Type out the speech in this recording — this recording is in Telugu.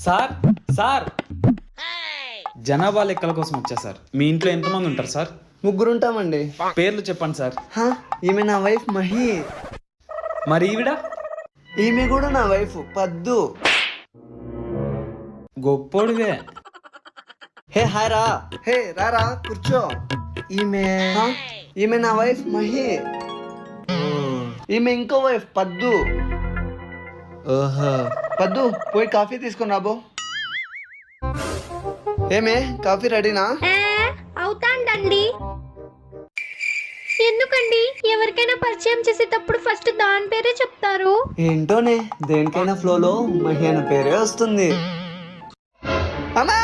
సార్ సార్ జనాభా లెక్కల కోసం వచ్చా సార్. మీ ఇంట్లో ఎంతమంది ఉంటారు సార్? ముగ్గురుంటామండి. పేర్లు చెప్పండి సార్. ఈమె నా వైఫ్ మహి. మరి ఈవిడ? ఈమె కూడా నా వైఫ్ పద్దు. గొప్పోడివే. హే హాయ్ రా. హే రారా కూర్చో. ఈమె నా వైఫ్ మహి. ఈమె ఇంకో వైఫ్ పద్దు. ఓహో పద్దు పోయి కాఫీ తీసుకుని రాబో. ఏమే కాఫీ రెడీనా? అవుతాండండి. ఎందుకండి ఎవరికైనా పరిచయం చేసేటప్పుడు ఫస్ట్ దాని పేరే చెప్తారు? ఏంటోనే దేనికైనా ఫ్లోలో మహి అన్న పేరే వస్తుంది. అమ్మా